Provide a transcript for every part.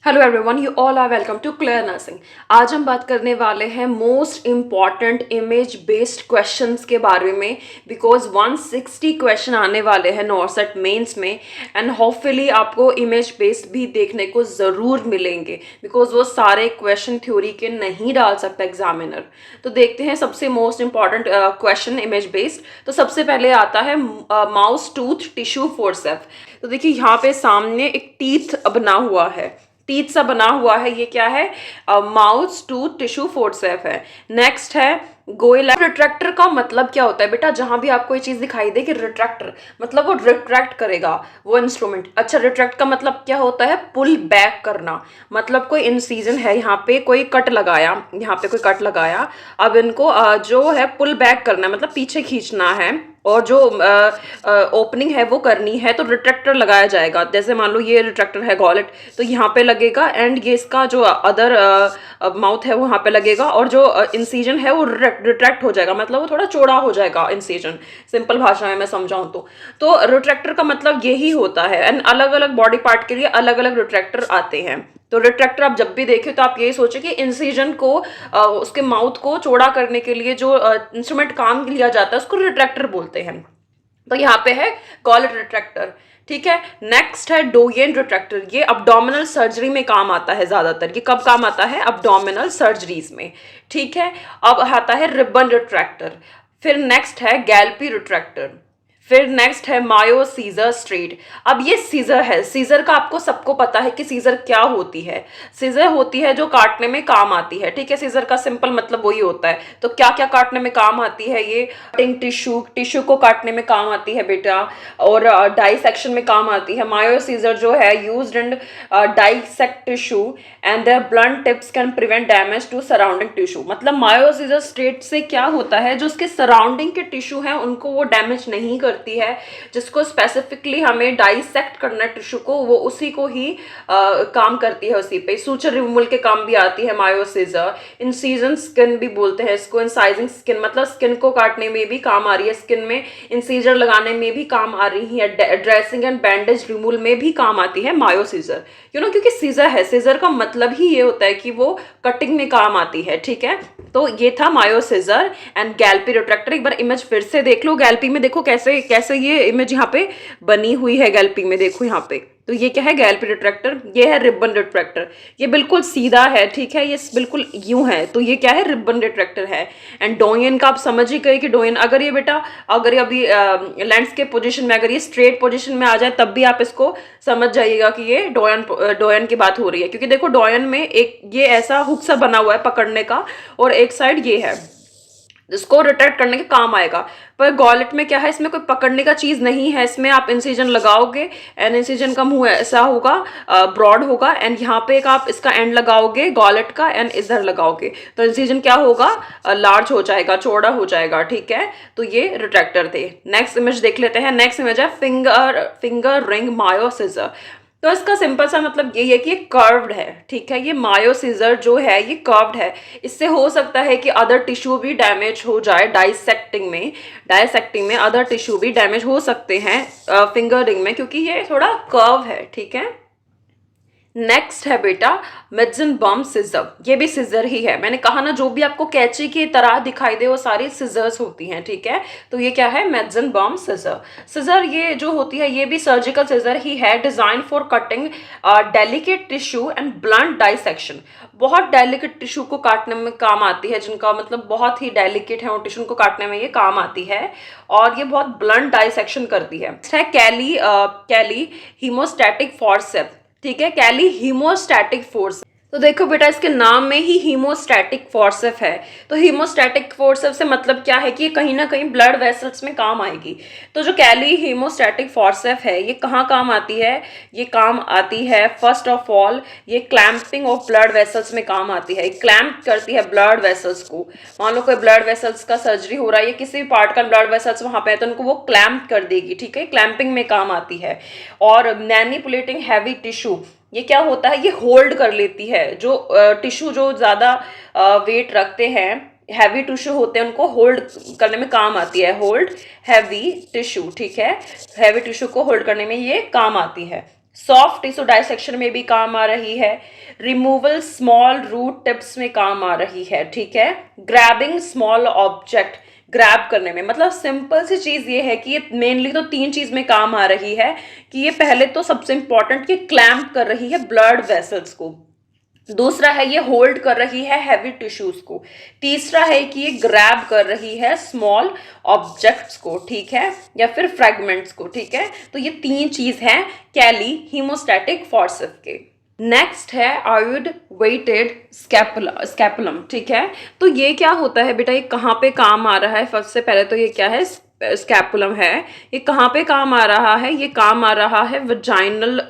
Hello everyone, you all are welcome to clear nursing. आज हम बात करने वाले हैं most important image based questions के बारे में, बिकॉज 160 क्वेश्चन आने वाले हैं नॉर्सेट मेंस में एंड होपफुली आपको इमेज बेस्ड भी देखने को ज़रूर मिलेंगे, बिकॉज वो सारे क्वेश्चन थ्योरी के नहीं डाल सकता एग्जामिनर। तो देखते हैं सबसे most important question image based. तो सबसे पहले आता है माउस टूथ टिश्यू फोर्सेप्स। तो देखिए यहाँ पे सामने एक टीथ बना हुआ है, टीथ सा बना हुआ है। ये क्या है? माउथ टूथ टिश्यू फोर्सेप है। नेक्स्ट है गोइल। रिट्रैक्टर का मतलब क्या होता है बेटा? जहां भी आपको ये चीज दिखाई दे कि रिट्रैक्टर मतलब वो रिट्रैक्ट करेगा वो इंस्ट्रूमेंट। अच्छा, रिट्रैक्ट का मतलब क्या होता है? पुल बैक करना। मतलब कोई इंसीजन है, यहाँ पे कोई कट लगाया, यहाँ पे कोई कट लगाया, अब इनको जो है पुल बैक करना है, मतलब पीछे खींचना है और जो ओपनिंग है वो करनी है, तो रिट्रैक्टर लगाया जाएगा। जैसे मान लो ये रिट्रैक्टर है गॉलेट, तो यहाँ पे लगेगा एंड ये इसका जो अदर माउथ है वो यहाँ पे लगेगा और जो इंसीजन है वो रिट्रैक्ट हो जाएगा, मतलब वो थोड़ा चौड़ा हो जाएगा इंसीजन, सिंपल भाषा में मैं समझाऊं तो रिट्रैक्टर का मतलब यही होता है। एंड अलग अलग बॉडी पार्ट के लिए अलग अलग रिट्रैक्टर आते हैं। तो रिट्रैक्टर आप जब भी देखें तो आप यही सोचें कि इंसिजन को उसके माउथ को चौड़ा करने के लिए जो इंस्ट्रूमेंट काम लिया जाता है उसको रिट्रैक्टर बोलते हैं। तो यहाँ पे है गॉलेट रिट्रैक्टर। ठीक है, नेक्स्ट है डोयन रिट्रैक्टर। ये अब्डोमिनल सर्जरी में काम आता है ज्यादातर। ये कब काम आता है? अब्डोमिनल सर्जरीज में। ठीक है, अब आता है रिबन रिट्रैक्टर। फिर नेक्स्ट है गैल्पी रिट्रैक्टर। फिर नेक्स्ट है मायो सीजर स्ट्रेट। अब ये सीजर है। सीजर का आपको सबको पता है कि सीजर क्या होती है। सीजर होती है जो काटने में काम आती है। ठीक है, सीजर का सिंपल मतलब वही होता है। तो क्या क्या काटने में काम आती है? ये कटिंग टिश्यू, टिश्यू को काटने में काम आती है बेटा, और डाइसेक्शन में काम आती है। मायो सीजर जो है used in dissect tissue and their blunt tips can prevent damage to surrounding tissue. मतलब मायो सीजर स्ट्रेट से क्या होता है, जो उसके सराउंडिंग के टिश्यू है उनको वो डैमेज नहीं करती है। जिसको स्पेसिफिकली हमें डाइसेक्ट करना है टिश्यू को, वो उसी को ही काम करती है। उसी पे सूचर रिमूवल के काम भी आती है मायो सीजर। इंसीजन स्किन भी बोलते हैं इसको। इंसाइजिंग स्किन मतलब स्किन को काटने में भी काम आ रही है, स्किन में इंसीजर लगाने में भी काम आ रही है, ड्रेसिंग एंड बैंडेज रिमूवल में भी काम आती है मायो सीजर। क्योंकि सीजर है, सीजर का मतलब ही ये होता है कि वो कटिंग में काम आती है। ठीक है, तो ये था मायो सीजर एंड गैल्पी रिट्रैक्टर। एक बार इमेज फिर से देख लो। गैल्पी में देखो कैसे कैसे ये इमेज यहाँ पे बनी हुई है। गैल्पी में देखो यहाँ पे, तो ये क्या है? गैल्पी रिट्रैक्टर। ये है रिबन रिट्रैक्टर। ये बिल्कुल सीधा है। ठीक है, ये बिल्कुल यूं है, तो ये क्या है? रिबन रिट्रैक्टर है। एंड डोयन का आप समझ ही गए कि डोयन, अगर ये बेटा अगर ये अभी लैंडस्केप पोजीशन में, अगर ये स्ट्रेट पोजीशन में आ जाए तब भी आप इसको समझ जाइएगा कि ये डोयन की बात हो रही है। क्योंकि देखो डोयन में एक ये ऐसा हुक सा बना हुआ है पकड़ने का, और एक साइड ये है जिसको रिट्रैक्ट करने के काम आएगा। पर गॉलेट में क्या है? इसमें कोई पकड़ने का चीज नहीं है। इसमें आप इंसिजन लगाओगे एंड इंसिजन का मुंह ऐसा होगा, ब्रॉड होगा, एंड यहाँ पे एक आप इसका एंड लगाओगे गॉलेट का एंड इधर लगाओगे, तो इंसिजन क्या होगा? लार्ज हो जाएगा, चौड़ा हो जाएगा। ठीक है, तो ये रिट्रैक्टर थे। नेक्स्ट इमेज देख लेते हैं। नेक्स्ट इमेज है फिंगर रिंग मायो सीजर। तो इसका सिंपल सा मतलब यही है कि ये कर्व्ड है। ठीक है, ये मायो सीजर जो है ये कर्व्ड है। इससे हो सकता है कि अदर टिश्यू भी डैमेज हो जाए। डाइसेक्टिंग में अदर टिश्यू भी डैमेज हो सकते हैं फिंगर रिंग में, क्योंकि ये थोड़ा कर्व है। ठीक है, नेक्स्ट है बेटा मेडिसिन बम सिजर। ये भी सिजर ही है। मैंने कहा ना, जो भी आपको कैंची की तरह दिखाई दे वो सारी सिजर्स होती हैं। ठीक है, तो ये क्या है? मेडिसिन बम सिजर। सिजर ये जो होती है ये भी सर्जिकल सिजर ही है, design for cutting delicate tissue and blunt dissection. बहुत डेलिकेट टिश्यू को काटने में काम आती है, जिनका मतलब बहुत ही डेलिकेट है, उन टिश्यू को काटने में ये काम आती है, और ये बहुत ब्लंट डाइसेक्शन करती है। कैली हीमोस्टैटिक फोर्सेप्स। ठीक है, कैली हीमोस्टैटिक फोर्स। तो देखो बेटा, इसके नाम में ही हीमोस्टैटिक फोर्सेप है। तो हीमोस्टैटिक फोर्सेप से मतलब क्या है कि ये कहीं ना कहीं ब्लड वेसल्स में काम आएगी। तो जो कैली हीमोस्टैटिक फोर्सेप है ये कहाँ काम आती है? ये काम आती है फर्स्ट ऑफ ऑल ये क्लैंपिंग ऑफ ब्लड वेसल्स में काम आती है। क्लैंप करती है ब्लड वेसल्स को। मान लो कोई ब्लड वेसल्स का सर्जरी हो रहा है या किसी भी पार्ट का ब्लड वेसल्स वहां पे है, तो उनको वो क्लैंप कर देगी। ठीक है, क्लैंपिंग में काम आती है। और मैनिपुलेटिंग हैवी टिश्यू, ये क्या होता है? ये होल्ड कर लेती है। जो टिश्यू जो ज्यादा वेट रखते हैं, हैवी टिश्यू होते हैं, उनको होल्ड करने में काम आती है। Hold heavy tissue. ठीक है, हैवी टिश्यू को होल्ड करने में ये काम आती है। सॉफ्ट टिश्यू डाइसेक्शन में भी काम आ रही है, रिमूवल स्मॉल रूट टिप्स में काम आ रही है, ठीक है, ग्रैबिंग स्मॉल ऑब्जेक्ट, ग्रैब करने में, मतलब सिंपल सी चीज ये है कि ये मेनली तो 3 चीज में काम आ रही है कि ये पहले तो सबसे इंपॉर्टेंट कि क्लैम्प कर रही है ब्लड वेसल्स को, दूसरा है ये होल्ड कर रही है हैवी टिश्यूज को, तीसरा है कि ये ग्रैब कर रही है स्मॉल ऑब्जेक्ट्स को, ठीक है, या फिर फ्रेगमेंट्स को, ठीक है। तो ये 3 चीज हैं कैली हीमोस्टैटिक फोर्सेप्स के। नेक्स्ट है आयुड वेटेड स्कैपुलम, ठीक है। तो ये क्या होता है बेटा, ये कहाँ पे काम आ रहा है? फर्स्ट से पहले तो ये क्या है, स्कैपुलम है, ये कहाँ पे काम आ रहा है? ये काम आ रहा है वजाइनल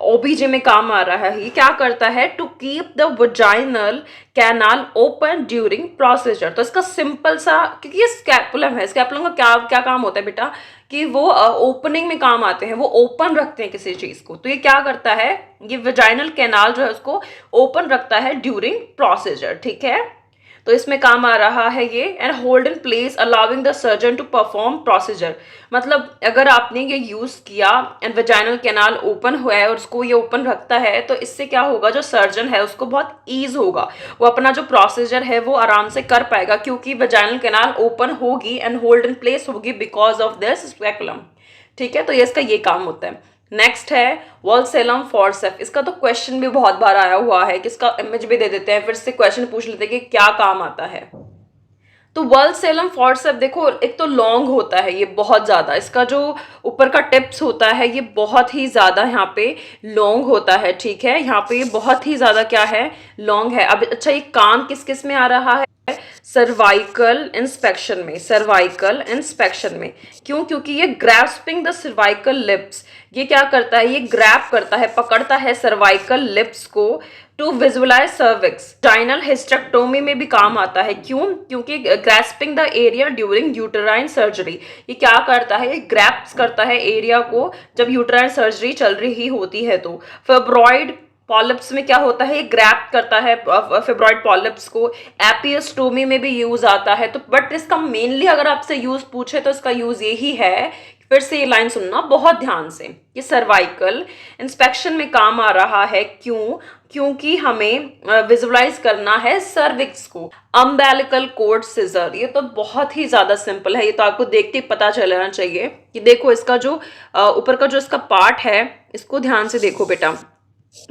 ओबीजे में काम आ रहा है। ये क्या करता है? To keep the vaginal canal open during procedure. तो इसका सिंपल सा, क्योंकि ये स्कैपुलम है, स्कैपुलम का क्या क्या काम होता है बेटा कि वो ओपनिंग में काम आते हैं, वो ओपन रखते हैं किसी चीज को। तो ये क्या करता है, ये वजाइनल कैनाल जो है उसको ओपन रखता है ड्यूरिंग प्रोसीजर, ठीक है। तो इसमें काम आ रहा है ये, and hold in place allowing the surgeon to perform procedure. मतलब अगर आपने ये यूज किया एंड वेजाइनल कैनाल ओपन हुआ है और उसको ये ओपन रखता है, तो इससे क्या होगा, जो सर्जन है उसको बहुत ईज होगा, वो अपना जो प्रोसीजर है वो आराम से कर पाएगा, क्योंकि वेजाइनल कैनाल ओपन होगी एंड होल्ड इन प्लेस होगी बिकॉज ऑफ दिस स्पेकुलम, ठीक है। तो ये इसका ये काम होता है। नेक्स्ट है वॉल्सेलम फॉर्सेप। इसका तो क्वेश्चन भी बहुत बार आया हुआ है कि इसका इमेज भी दे देते हैं, फिर से क्वेश्चन पूछ लेते हैं कि क्या काम आता है। तो वॉल्सेलम फॉर्सेप देखो, एक तो लॉन्ग होता है ये बहुत ज़्यादा, इसका जो ऊपर का टिप्स होता है ये बहुत ही ज़्यादा यहाँ पे लॉन्ग होता है, ठीक है। यहाँ पे ये बहुत ही ज़्यादा क्या है, लॉन्ग है। अब अच्छा, ये काम किस किस में आ रहा है? सर्वाइकल इंस्पेक्शन में, सर्वाइकल इंस्पेक्शन में। क्यों? क्योंकि ये ग्रैस्पिंग द सर्वाइकल लिप्स, ये क्या करता है, ये ग्रैप करता है, पकड़ता है सर्वाइकल लिप्स को टू विजुअलाइज सर्विक्स। जाइनल हिस्टेक्टोमी में भी काम आता है। क्यों? क्योंकि grasping the area during uterine surgery, ये क्या करता है, ये ग्रैप्स करता है एरिया को जब यूटेराइन सर्जरी चल रही होती है। तो फेब्रॉइड पॉलिप्स में क्या होता है, ये ग्रैप करता है फेब्रॉइड पॉलिप्स को। एपियोस्टोमी में भी यूज आता है। तो बट इसका मेनली अगर आपसे यूज पूछे तो इसका यूज यही है, फिर से ये लाइन सुनना बहुत ध्यान से, ये सर्वाइकल इंस्पेक्शन में काम आ रहा है। क्यों? क्योंकि हमें विजुअलाइज करना है सर्विक्स को। अम्बेलिकल कोर्ड सिजर, ये तो बहुत ही ज्यादा सिंपल है, ये तो आपको देखते ही पता चलना चाहिए कि देखो इसका जो ऊपर का जो इसका पार्ट है, इसको ध्यान से देखो बेटा,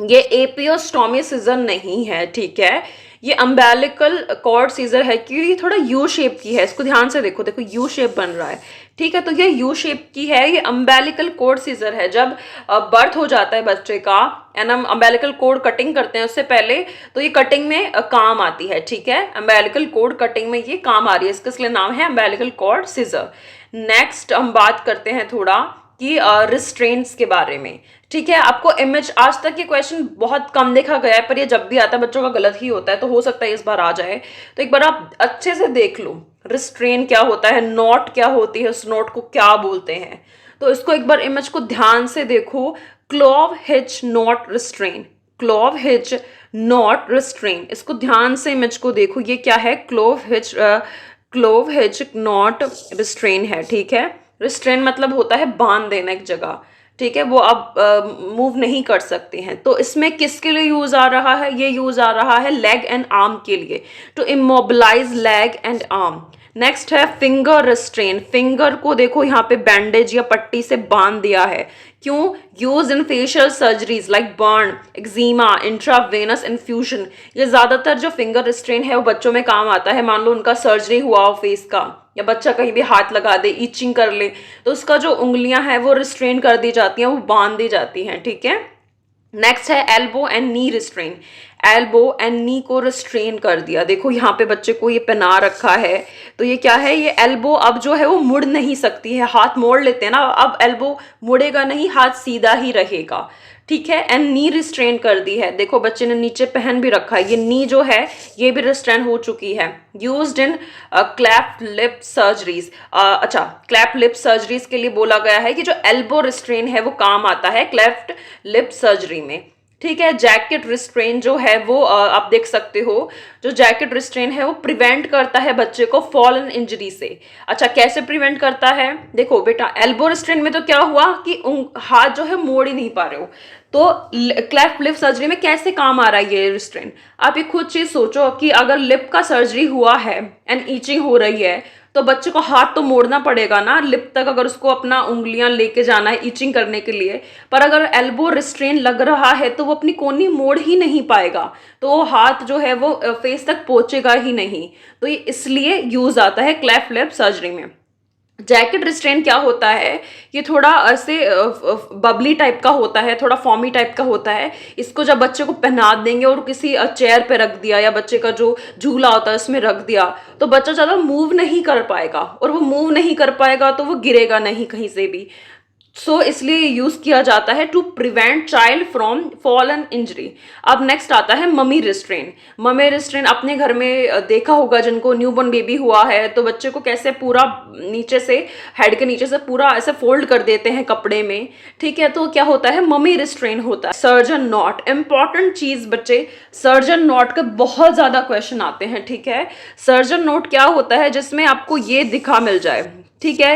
ये एपियोस्टोमी सीजर नहीं है, ठीक है, ये अम्बेलिकल कॉर्ड सीजर है, क्योंकि ये थोड़ा यू शेप की है। इसको ध्यान से देखो, देखो यू शेप बन रहा है, ठीक है। तो ये यू शेप की है, ये अम्बेलिकल कॉर्ड सीजर है। जब बर्थ हो जाता है बच्चे का एंड हम अम्बेलिकल कॉर्ड कटिंग करते हैं उससे पहले, तो ये कटिंग में काम आती है, ठीक है। अम्बेलिकल कॉर्ड कटिंग में ये काम आ रही है, इसका इसलिए नाम है अम्बेलिकल कॉर्ड सीजर। नेक्स्ट हम बात करते हैं थोड़ा कि रिस्ट्रेंट्स के बारे में, ठीक है। आपको इमेज, आज तक ये क्वेश्चन बहुत कम देखा गया है, पर ये जब भी आता है बच्चों का गलत ही होता है, तो हो सकता है इस बार आ जाए। तो एक बार आप अच्छे से देख लो, रिस्ट्रेन क्या होता है, नॉट क्या होती है, उस नॉट को क्या बोलते हैं। तो इसको एक बार इमेज को ध्यान से देखो, clove hitch not restrain, clove hitch not restrain, इसको ध्यान से इमेज को देखो, ये क्या है, क्लोव हिच नॉट रिस्ट्रेन है, ठीक है। रिस्ट्रेन मतलब होता है बांध देना एक जगह, ठीक है, वो अब मूव नहीं कर सकते हैं। तो इसमें किसके लिए यूज आ रहा है, ये यूज आ रहा है लेग एंड आर्म के लिए, to immobilise leg and arm. Next है फिंगर रिस्ट्रेन, फिंगर को देखो यहाँ पे बैंडेज या पट्टी से बांध दिया है। क्यों? Use in facial surgeries like burn, eczema, intravenous infusion. ये ज्यादातर जो फिंगर रिस्ट्रेन है वो बच्चों में काम आता है। मान लो उनका सर्जरी हुआ हो फेस का, या बच्चा कहीं भी हाथ लगा दे, इचिंग कर ले, तो उसका जो उंगलियां हैं वो रिस्ट्रेन कर दी जाती हैं, वो बांध दी जाती हैं, ठीक है। नेक्स्ट है elbow and knee restrain, elbow and नी को रिस्ट्रेन कर दिया। देखो यहाँ पे बच्चे को ये पहना रखा है, तो ये क्या है, ये एल्बो अब जो है वो मुड़ नहीं सकती है, हाथ मोड़ लेते हैं ना, अब एल्बो मुड़ेगा नहीं, हाथ सीधा ही रहेगा, ठीक है। एंड नी रिस्ट्रेन कर दी है, देखो बच्चे ने नीचे पहन भी रखा है, ये नी जो है ये भी रिस्ट्रेन हो चुकी है। यूज्ड इन क्लैप्ट लिप सर्जरीज, अच्छा क्लैप्ट लिप सर्जरीज के लिए बोला गया है कि जो एल्बो रिस्ट्रेन है वो काम आता है क्लैप्ट लिप सर्जरी में। ठीक है। जैकेट रिस्ट्रेन जो है वो आप देख सकते हो, जो जैकेट रिस्ट्रेन है वो प्रिवेंट करता है बच्चे को फॉलन इंजरी से। अच्छा, कैसे प्रिवेंट करता है? देखो बेटा, एल्बो रिस्ट्रेन में तो क्या हुआ कि हाथ जो है मोड़ ही नहीं पा रहे हो, तो क्लेफ्ट लिप सर्जरी में कैसे काम आ रहा है ये रिस्ट्रेन? आप ये खुद चीज सोचो कि अगर लिप का सर्जरी हुआ है एंड ईचिंग हो रही है, तो बच्चे को हाथ तो मोड़ना पड़ेगा ना लिप तक, अगर उसको अपना उंगलियां लेके जाना है ईचिंग करने के लिए। पर अगर एल्बो रिस्ट्रेन लग रहा है तो वो अपनी कोहनी मोड़ ही नहीं पाएगा, तो वो हाथ जो है वो फेस तक पहुंचेगा ही नहीं। तो ये इसलिए यूज आता है क्लेफ्ट लिप सर्जरी में। जैकेट रिस्ट्रेन क्या होता है, ये थोड़ा ऐसे बबली टाइप का होता है, थोड़ा फॉर्मी टाइप का होता है। इसको जब बच्चे को पहना देंगे और किसी चेयर पे रख दिया या बच्चे का जो झूला होता है उसमें रख दिया, तो बच्चा ज़्यादा मूव नहीं कर पाएगा, और वो मूव नहीं कर पाएगा तो वो गिरेगा नहीं कहीं से भी। इसलिए यूज किया जाता है to prevent child from fallen injury. अब नेक्स्ट आता है ममी रिस्ट्रेन। ममी रिस्ट्रेन अपने घर में देखा होगा, जिनको न्यूबॉर्न बेबी हुआ है तो बच्चे को कैसे पूरा नीचे से, हेड के नीचे से पूरा ऐसे फोल्ड कर देते हैं कपड़े में। ठीक है, तो क्या होता है, ममी रिस्ट्रेन होता है। सर्जन नॉट, इंपॉर्टेंट चीज बच्चे, सर्जन नॉट का बहुत ज्यादा क्वेश्चन आते हैं। ठीक है, सर्जन नोट क्या होता है, जिसमें आपको ये दिखा मिल जाए। ठीक है,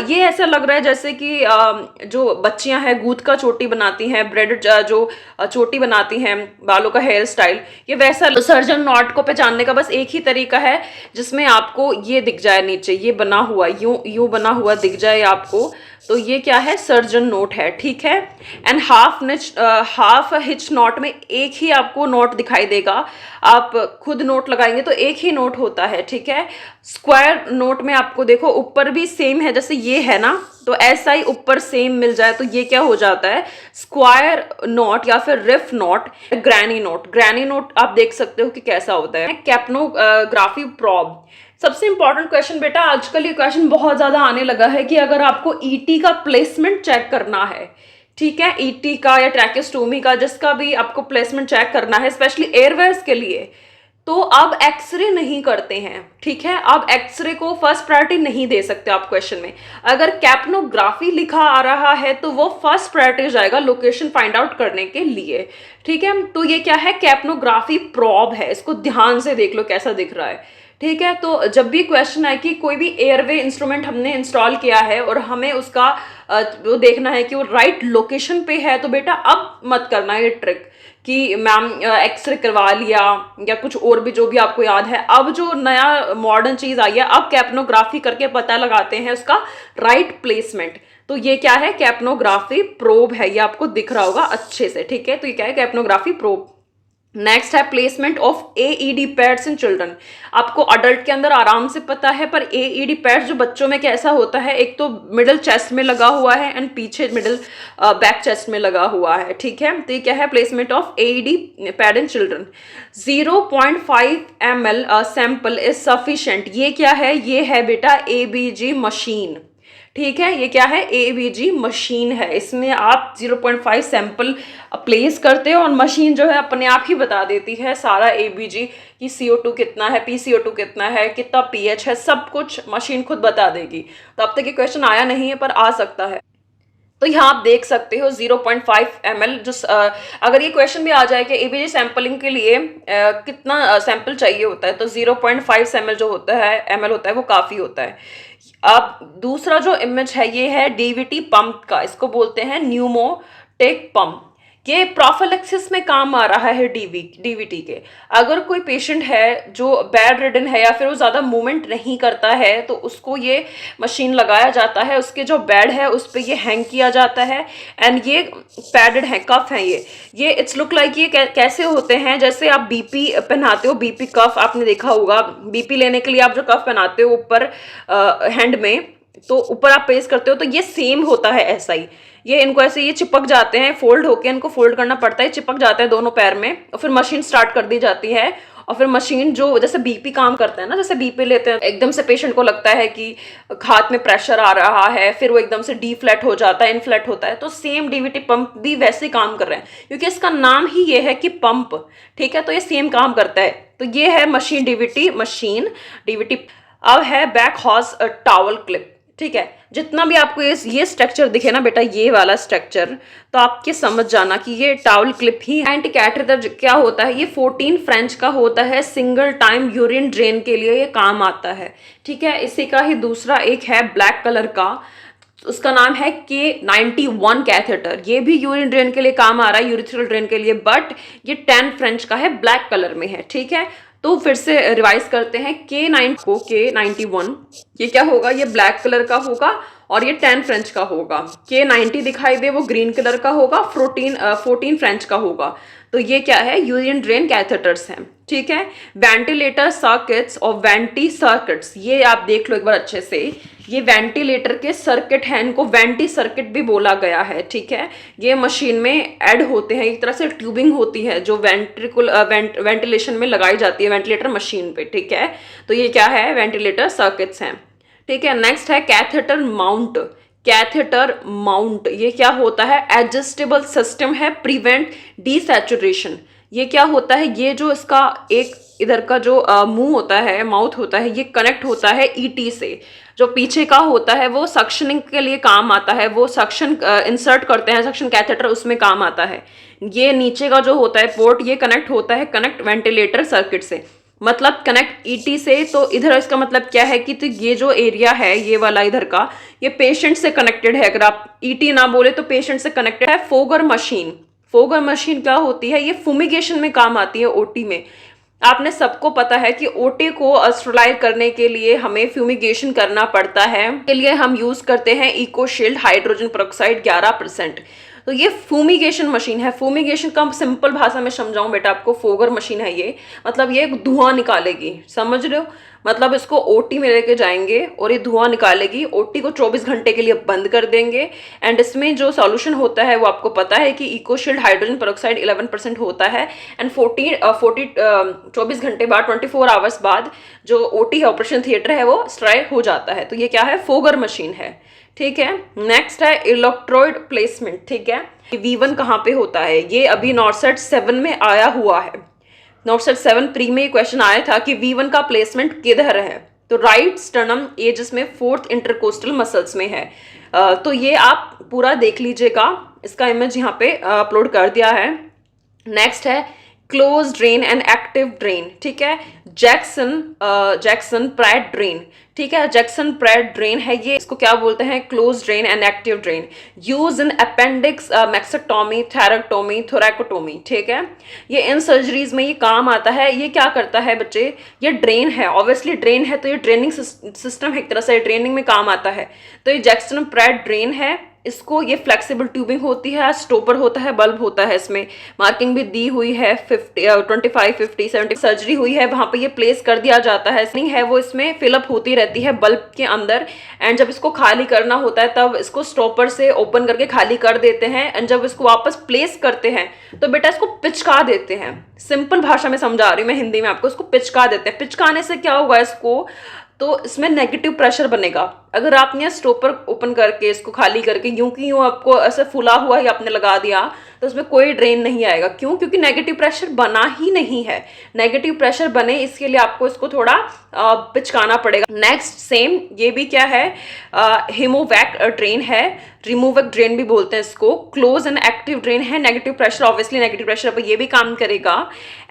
ये ऐसा लग रहा है जैसे कि जो बच्चियां हैं गूंथ का चोटी बनाती हैं, ब्रेड जो चोटी बनाती हैं, बालों का हेयर स्टाइल, ये वैसा। सर्जन नॉट को पहचानने का बस एक ही तरीका है, जिसमें आपको ये दिख जाए नीचे, ये बना हुआ यूं यूं बना हुआ दिख जाए आपको, तो ये क्या है, सर्जन नोट है। ठीक है, एंड हाफ हिच नोट में एक ही आपको नोट दिखाई देगा, आप खुद नोट लगाएंगे तो एक ही नोट होता है। ठीक है, स्क्वायर नोट में आपको देखो ऊपर भी सेम है, जैसे ये है ना, तो ऐसा ही ऊपर सेम मिल जाए तो ये क्या हो जाता है, स्क्वायर नोट या फिर reef knot. Granny knot, granny knot आप देख सकते हो कि कैसा होता है। कैप्नोग्राफी प्रॉब, सबसे इंपॉर्टेंट क्वेश्चन बेटा, आजकल ये क्वेश्चन बहुत ज्यादा आने लगा है कि अगर आपको ईटी का प्लेसमेंट चेक करना है, ठीक है, ईटी का या ट्रैकेस्टोमी का, जिसका भी आपको प्लेसमेंट चेक करना है, स्पेशली एयरवेयर्स के लिए, तो अब एक्सरे नहीं करते हैं। ठीक है, अब एक्सरे को फर्स्ट प्रायोरिटी नहीं दे सकते आप क्वेश्चन में। अगर कैप्नोग्राफी लिखा आ रहा है तो वो फर्स्ट प्रायोरिटी जाएगा लोकेशन फाइंड आउट करने के लिए। ठीक है, तो ये क्या है, कैप्नोग्राफी प्रॉब है, इसको ध्यान से देख लो कैसा दिख रहा है। ठीक है, तो जब भी क्वेश्चन आए कि कोई भी एयरवे इंस्ट्रूमेंट हमने इंस्टॉल किया है और हमें उसका वो देखना है कि वो राइट लोकेशन पे है, तो बेटा अब मत करना ये ट्रिक कि मैम एक्सरे करवा लिया या कुछ और भी जो भी आपको याद है। अब जो नया मॉडर्न चीज आई है, अब कैप्नोग्राफी करके पता लगाते हैं उसका राइट प्लेसमेंट। तो ये क्या है, कैप्नोग्राफी प्रोब है, ये आपको दिख रहा होगा अच्छे से। ठीक है, तो ये क्या है, कैप्नोग्राफी प्रोब। नेक्स्ट है placement of AED pads in children. आपको अडल्ट के अंदर आराम से पता है, पर एईडी पैड्स जो बच्चों में कैसा होता है, एक तो मिडिल चेस्ट में लगा हुआ है एंड पीछे मिडिल बैक चेस्ट में लगा हुआ है। ठीक है, तो ये क्या है, placement of AED pad in children. 0.5 ml sample is sufficient. ये क्या है, ये है बेटा एबीजी मशीन। ठीक है, ये क्या है, एबीजी मशीन है। इसमें आप 0.5 सैंपल प्लेस करते हो और मशीन जो है अपने आप ही बता देती है सारा एबीजी कि CO2 कितना है, PCO2 कितना है, कितना पीएच है, सब कुछ मशीन खुद बता देगी। तो अब तक ये क्वेश्चन आया नहीं है पर आ सकता है। तो यहाँ आप देख सकते हो 0.5 ml, जो अगर ये क्वेश्चन भी आ जाए कि एबीजी सैंपलिंग के लिए कितना सैंपल चाहिए होता है, तो 0.5 ml जो होता है, ml होता है, वो काफ़ी होता है। अब दूसरा जो इमेज है ये है डीवीटी पंप का, इसको बोलते हैं न्यूमोटेक पंप। ये प्रोफिलैक्सिस में काम आ रहा है डीवीटी के। अगर कोई पेशेंट है जो बेड रिडन है या फिर वो ज़्यादा मूवमेंट नहीं करता है, तो उसको ये मशीन लगाया जाता है, उसके जो बेड है उस पर ये हैंग किया जाता है एंड ये पैडेड है, कफ है ये इट्स लुक लाइक, ये कैसे होते हैं, जैसे आप बीपी पहनाते हो, बीपी कफ आपने देखा होगा, बीपी लेने के लिए आप जो कफ पहनाते हो ऊपर हैंड में, तो ऊपर आप पेस्ट करते हो, तो ये सेम होता है ऐसा ही। ये इनको ऐसे ये चिपक जाते हैं, फोल्ड होके इनको फोल्ड करना पड़ता है, चिपक जाते हैं दोनों पैर में, और फिर मशीन स्टार्ट कर दी जाती है। और फिर मशीन जो जैसे बीपी काम करता है ना, जैसे बीपी लेते हैं, एकदम से पेशेंट को लगता है कि हाथ में प्रेशर आ रहा है, फिर वो एकदम से डी फ्लैट हो जाता है, इनफ्लैट होता है, तो सेम डीवीटी पंप भी वैसे काम कर रहे हैं, क्योंकि इसका नाम ही ये है कि पंप। ठीक है, तो ये सेम काम करता है। तो ये है मशीन, डीवीटी मशीन, डीवीटी। अब है बैक हॉर्स टावल क्लिप। ठीक है। जितना भी आपको ये स्ट्रक्चर दिखे ना बेटा, ये वाला स्ट्रक्चर, तो आपके समझ जाना कि ये टावल क्लिप ही है। एंटी कैथेटर क्या होता है, ये 14 फ्रेंच का होता है, सिंगल टाइम यूरिन ड्रेन के लिए ये काम आता है, ठीक है। इसी का ही दूसरा एक है ब्लैक कलर का, उसका नाम है K91 कैथेटर। ये भी यूरिन ड्रेन के लिए काम आ रहा है, यूरिथ्रल ड्रेन के लिए, बट ये 10 फ्रेंच का है, ब्लैक कलर में है, ठीक है। तो फिर से रिवाइज करते हैं, K91 ये क्या होगा, ये ब्लैक कलर का होगा और ये 10 फ्रेंच का होगा। K90 दिखाई दे वो ग्रीन कलर का होगा, 14 फ्रेंच का होगा। तो ये क्या है, यूरिन ड्रेन कैथेटर्स हैं, ठीक है। वेंटिलेटर सर्किट्स और वेंटी सर्किट्स, ये आप देख लो एक बार अच्छे से, ये वेंटिलेटर के सर्किट हैं, इनको वेंटी सर्किट भी बोला गया है, ठीक है। ये मशीन में ऐड होते हैं, एक तरह से ट्यूबिंग होती है जो वेंटिलेशन में लगाई जाती है वेंटिलेटर मशीन पे, ठीक है। तो ये क्या है, वेंटिलेटर सर्किट्स हैं, ठीक है। नेक्स्ट है कैथेटर माउंट। कैथेटर माउंट ये क्या होता है, एडजस्टेबल सिस्टम है, प्रिवेंट डिसैचुरेशन। ये क्या होता है, ये जो इसका एक इधर का जो मुंह होता है, माउथ होता है, ये कनेक्ट होता है ईटी से। जो पीछे का होता है वो सक्शनिंग के लिए काम आता है, वो सक्शन इंसर्ट करते हैं, सक्शन कैथेटर उसमें काम आता है। ये नीचे का जो होता है पोर्ट, ये कनेक्ट होता है कनेक्ट वेंटिलेटर सर्किट से, मतलब कनेक्ट ईटी से। तो इधर इसका मतलब क्या है कि तो ये जो एरिया है ये वाला इधर का, ये पेशेंट से कनेक्टेड है। अगर आप ईटी ना बोले तो पेशेंट से कनेक्टेड है। फोगर मशीन, फोगर मशीन क्या होती है, ये फुमिगेशन में काम आती है, ओटी में। आपने सबको पता है कि ओटी को अस्ट्रलाइज करने के लिए हमें फ्यूमिगेशन करना पड़ता है, के लिए हम यूज करते हैं इकोशील्ड हाइड्रोजन पेरोक्साइड 11%। तो ये फूमिगेशन मशीन है। फूमिगेशन का सिंपल भाषा में समझाऊं बेटा आपको, फोगर मशीन है ये, मतलब ये धुआं निकालेगी, समझ रहे हो। मतलब इसको ओटी में लेके जाएंगे और ये धुआं निकालेगी। ओटी को 24 घंटे के लिए बंद कर देंगे एंड इसमें जो सॉल्यूशन होता है वो आपको पता है कि इकोशील्ड हाइड्रोजन पेरोक्साइड 11% होता है। एंड 24 घंटे बाद, 24 आवर्स बाद जो ओटी है, ऑपरेशन थिएटर है, वो स्ट्राई हो जाता है। तो ये क्या है, फोगर मशीन है, ठीक है। नेक्स्ट है इलेक्ट्रोड प्लेसमेंट, ठीक है। V1 कहाँ पे होता है, ये अभी नॉर्सेट 7 में आया हुआ है। नॉर्सेट 7 प्री में क्वेश्चन आया था कि V1 का प्लेसमेंट किधर है, तो राइट स्टर्नम ये जिसमें 4th इंटरकोस्टल मसल्स में है। तो ये आप पूरा देख लीजिएगा, इसका इमेज यहाँ पे अपलोड कर दिया है। नेक्स्ट है close drain and active drain, ठीक है। जैक्सन प्रैट ड्रेन, ठीक है। जैक्सन प्रैट ड्रेन है ये, इसको क्या बोलते हैं, close drain and active drain. Use in appendix maxectomy, thyroidectomy, thoracotomy, ठीक है। ये इन सर्जरीज में ये काम आता है। ये क्या करता है बच्चे, ये ड्रेन है, ऑब्वियसली ड्रेन है तो ये ड्रेनिंग सिस्टम है, एक तरह से ड्रेनिंग में काम आता है। तो ये जैक्सन प्रैट ड्रेन है, इसको ये फ्लेक्सिबल ट्यूबिंग होती है, स्टॉपर होता है, बल्ब होता है, इसमें मार्किंग भी दी हुई है 25, 50, 70 सर्जरी हुई है, वहां पे ये प्लेस कर दिया जाता है। नहीं है वो इसमें फिलअप होती रहती है बल्ब के अंदर। एंड जब इसको खाली करना होता है तब इसको स्टॉपर से ओपन करके खाली कर देते हैं। एंड जब इसको वापस प्लेस करते हैं तो बेटा इसको पिचका देते हैं। सिंपल भाषा में समझा रही हूँ मैं हिंदी में आपको, इसको पिचका देते हैं। पिचकाने से क्या होगा, इसको तो इसमें नेगेटिव प्रेशर बनेगा। अगर आपने स्टॉपर ओपन करके इसको खाली करके यूं की यूं आपको ऐसे फुला हुआ ही आपने लगा दिया तो उसमें कोई ड्रेन नहीं आएगा। क्यों, क्योंकि नेगेटिव प्रेशर बना ही नहीं है। नेगेटिव प्रेशर बने इसके लिए आपको इसको थोड़ा पिचकाना पड़ेगा। नेक्स्ट सेम, ये भी क्या है, हेमोवैक ड्रेन है, रिमूवक ड्रेन भी बोलते हैं इसको। क्लोज एंड एक्टिव ड्रेन है, negative pressure, obviously negative pressure पर ये भी काम करेगा।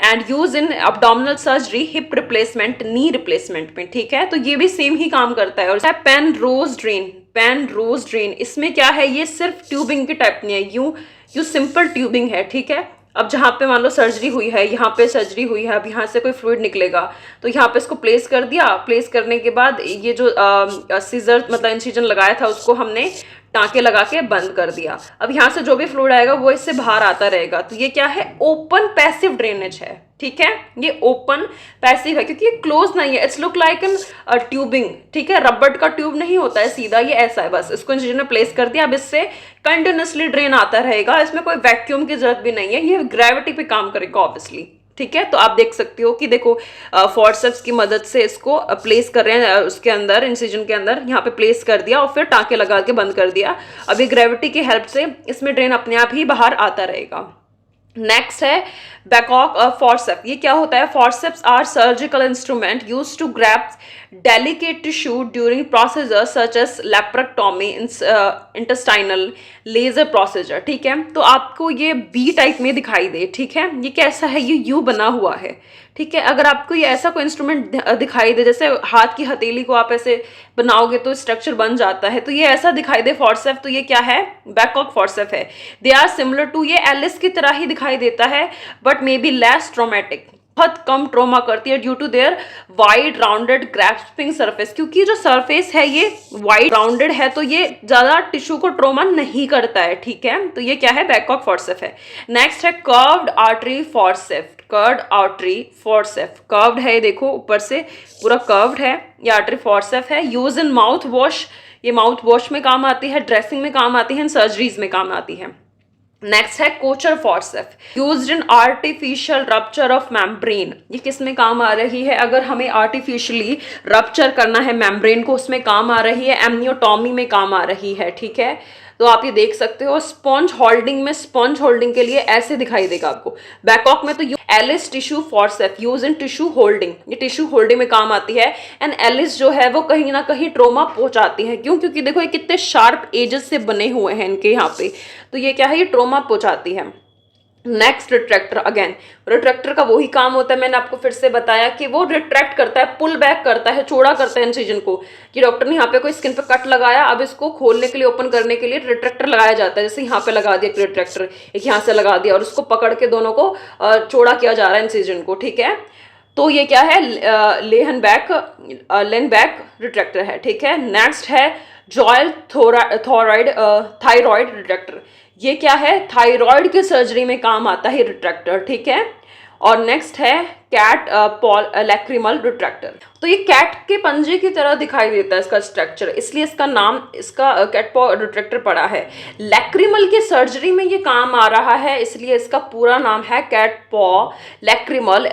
And use in abdominal surgery, hip replacement, knee replacement में, ठीक है। तो ये भी सेम ही काम करता है। और पेन रोज ड्रेन, पेन रोज ड्रेन, इसमें क्या है, ये सिर्फ ट्यूबिंग के टाइप नहीं है, यूं सिंपल ट्यूबिंग है, ठीक है। अब जहाँ पे मान लो सर्जरी हुई है, यहाँ पे सर्जरी हुई है, अब यहाँ से कोई फ्लूइड निकलेगा तो यहाँ पे इसको प्लेस कर दिया। प्लेस करने के बाद ये जो सीजर मतलब इंसिजन लगाया था उसको हमने टाँके लगा के बंद कर दिया। अब यहाँ से जो भी फ्लूइड आएगा वो इससे बाहर आता रहेगा। तो ये क्या है, ओपन पैसिव ड्रेनेज है, ठीक है। ये ओपन पैसिव है क्योंकि ये क्लोज नहीं है। It's look like an tubing, ठीक है। रबड़ का ट्यूब नहीं होता है सीधा, ये ऐसा है बस। इसको इंसिजन में प्लेस कर दिया, अब इससे कंटिन्यूसली ड्रेन आता रहेगा। इसमें कोई वैक्यूम की जरूरत भी नहीं है, ये ग्रेविटी पे काम करेगा ऑब्वियसली, ठीक है। तो आप देख सकते हो कि देखो फोर्सेप्स की मदद से इसको प्लेस कर रहे हैं उसके अंदर, इंसिजन के अंदर, यहाँ पे प्लेस कर दिया और फिर टाँके लगा के बंद कर दिया। अभी ग्रेविटी की हेल्प से इसमें ड्रेन अपने आप ही बाहर आता रहेगा। नेक्स्ट है बैकॉक फॉर्सेप। ये क्या होता है? Forceps are surgical instrument use to grab delicate tissue during procedure such as laparotomy, intestinal, laser procedure. ठीक है, तो आपको ये बी टाइप में दिखाई दे। ठीक है, ये कैसा है? ये यू बना हुआ है। ठीक है, अगर आपको ये ऐसा कोई इंस्ट्रूमेंट दिखाई दे, जैसे हाथ की हथेली को आप ऐसे बनाओगे तो स्ट्रक्चर बन जाता है, तो ये ऐसा दिखाई दे फॉर्सेप, तो ये क्या है? बैकॉक फॉर्सेप है। दे आर सिमिलर टू, ये एलिस की तरह ही दिखाई देता है but may be less traumatic, बहुत कम ट्रोमा करती है due to their wide rounded grasping surface. क्योंकि जो सरफेस है ये वाइड राउंडेड है तो ये ज्यादा टिश्यू को ट्रोमा नहीं करता है। ठीक है, तो ये क्या है? बैकॉक फॉर्सेप है। नेक्स्ट है curved artery forceps. Curved artery forceps, curved है, देखो ऊपर से पूरा कर्व्ड है, ये आर्टरी फॉर्सेप है। यूज इन माउथ वॉश, ये माउथ वॉश में काम आती है, ड्रेसिंग में काम आती है, सर्जरीज में काम आती है। नेक्स्ट है Kocher forcep, used in artificial rupture of membrane. ये किस में काम आ रही है? अगर हमें आर्टिफिशियली रप्चर करना है मेम्ब्रेन को, उसमें काम आ रही है। एमनियोटॉमी में काम आ रही है। ठीक है, तो आप ये देख सकते हो। स्पॉन्ज होल्डिंग में, स्पॉन्ज होल्डिंग के लिए ऐसे दिखाई देगा आपको। बैकॉक में तो Allis tissue forcep, use in tissue holding, ये टिश्यू होल्डिंग में काम आती है। एंड एलिस जो है वो कहीं ना कहीं ट्रोमा पहुंचाती है। क्यों? क्योंकि देखो ये कितने शार्प एजेस से बने हुए हैं इनके यहाँ पे, तो ये क्या है? ये ट्रोमा पहुंचाती है। नेक्स्ट रिट्रैक्टर, अगेन रिट्रैक्टर का वही काम होता है, मैंने आपको फिर से बताया कि वो रिट्रैक्ट करता है, पुल बैक करता है, चौड़ा करता है इंसिजन को। कि डॉक्टर ने यहाँ पे कोई स्किन पे कट लगाया, अब इसको खोलने के लिए, ओपन करने के लिए रिट्रैक्टर लगाया जाता है। जैसे यहाँ पे लगा दिया रिट्रैक्टर, एक यहाँ से लगा दिया और उसको पकड़ के दोनों को चौड़ा किया जा रहा है इंसिजन को। ठीक है, तो ये क्या है? लेन बैक रिट्रैक्टर है। ठीक है, नेक्स्ट है जॉयल थायराइड रिट्रैक्टर। ये क्या है? थायराइड की सर्जरी में काम आता है रिट्रैक्टर। ठीक है, और नेक्स्ट है कैट लैक्रिमल रिट्रैक्टर। तो ये कैट के पंजे की तरह दिखाई देता है इसका स्ट्रक्चर, इसलिए इसका नाम, इसका कैट पॉ रिट्रैक्टर पड़ा है। लैक्रिमल की सर्जरी में ये काम आ रहा है, इसलिए इसका पूरा नाम है कैट पॉ लैक्रिमल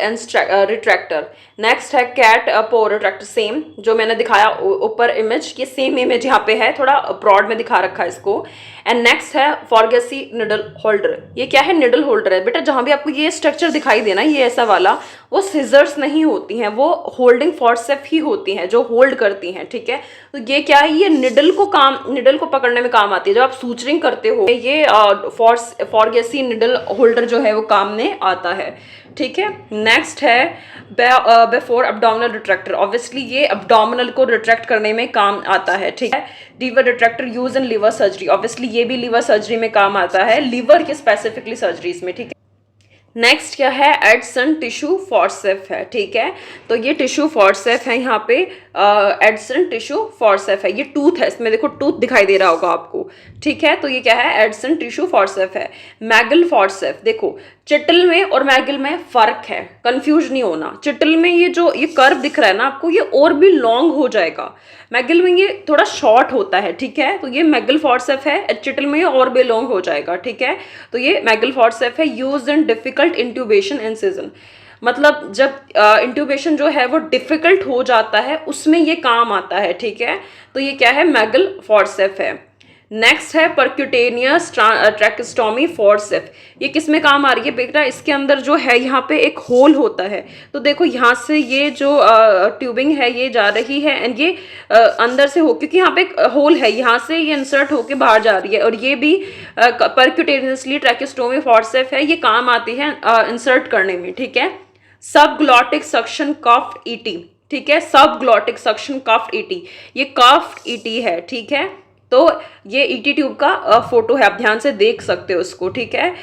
रिट्रैक्टर। नेक्स्ट है कैट पॉ रिट्रैक्टर, सेम जो मैंने दिखाया ऊपर इमेज, ये सेम इमेज यहाँ पे है, थोड़ा ब्रॉड में दिखा रखा है इसको। एंड नेक्स्ट है फॉरगेसी निडल होल्डर। ये क्या है? निडल होल्डर है। बेटा जहां भी आपको ये स्ट्रक्चर दिखाई देना, ये ऐसा वाला, वो सिजर्स नहीं होती हैं, वो होल्डिंग फॉर्सेप ही होती हैं जो होल्ड करती हैं। ठीक है, तो ये क्या है? ये निडल को पकड़ने में काम आती है। जब आप सूचरिंग करते हो, ये फॉरगेसी निडल होल्डर जो है वो काम में आता है। ठीक है, नेक्स्ट है बिफोर एब्डोमिनल रिट्रैक्टर। ऑब्वियसली ये एब्डोमिनल को रिट्रैक्ट करने में काम आता है। ठीक है, liver retractor use in liver surgery. Obviously ये भी लीवर सर्जरी में काम आता है, लीवर के स्पेसिफिकली सर्जरीज में। ठीक है, नेक्स्ट क्या है? एडसन टिश्यू फॉर्सेप है। ठीक है, तो ये टिश्यू फॉर्सेप है, यहाँ पे एडसन टिश्यू फॉर्सेप है। ये टूथ है, इसमें देखो टूथ दिखाई दे रहा होगा आपको। ठीक है, तो ये क्या है? एडसन टिश्यू फॉर्सेप है। मैगल फॉर्सेप, देखो चिटल में और मैगल में फर्क है, कंफ्यूज नहीं होना। चिटल में ये जो ये कर्व दिख रहा है ना आपको, ये और भी लॉन्ग हो जाएगा, मैगल में ये थोड़ा शॉर्ट होता है। ठीक है, तो ये मैगल फॉर्सेप है, चिटल में ये और भी लॉन्ग हो जाएगा। ठीक है, तो ये मैगल फॉर्सेप है। यूज्ड इन डिफिकल्ट इंट्यूबेशन इंसिजन, मतलब जब इंट्यूबेशन जो है वो डिफिकल्ट हो जाता है, उसमें ये काम आता है। ठीक है, तो ये क्या है? मैगल फॉर्सेप है। नेक्स्ट है परक्यूटेनियस ट्रैकेस्टोमी फॉर्सेप। ये किस में काम आ रही है बेटा? इसके अंदर जो है यहाँ पे एक होल होता है, तो देखो यहाँ से ये जो ट्यूबिंग है ये जा रही है, एंड ये अंदर से हो, क्योंकि यहाँ पे एक होल है, यहाँ से ये इंसर्ट होके बाहर जा रही है, और ये भी परक्यूटेनियसली ट्रैकेस्टोमी फॉर्सेप है, ये काम आती है इंसर्ट करने में। ठीक है, सब ग्लॉटिक सक्शन कफ्ड ईटी। ठीक है, सब ग्लॉटिक सक्शन कफ्ड ईटी, ये कफ्ड ईटी है। ठीक है, तो ये ईटी ट्यूब का फोटो है, आप ध्यान से देख सकते हो उसको। ठीक है,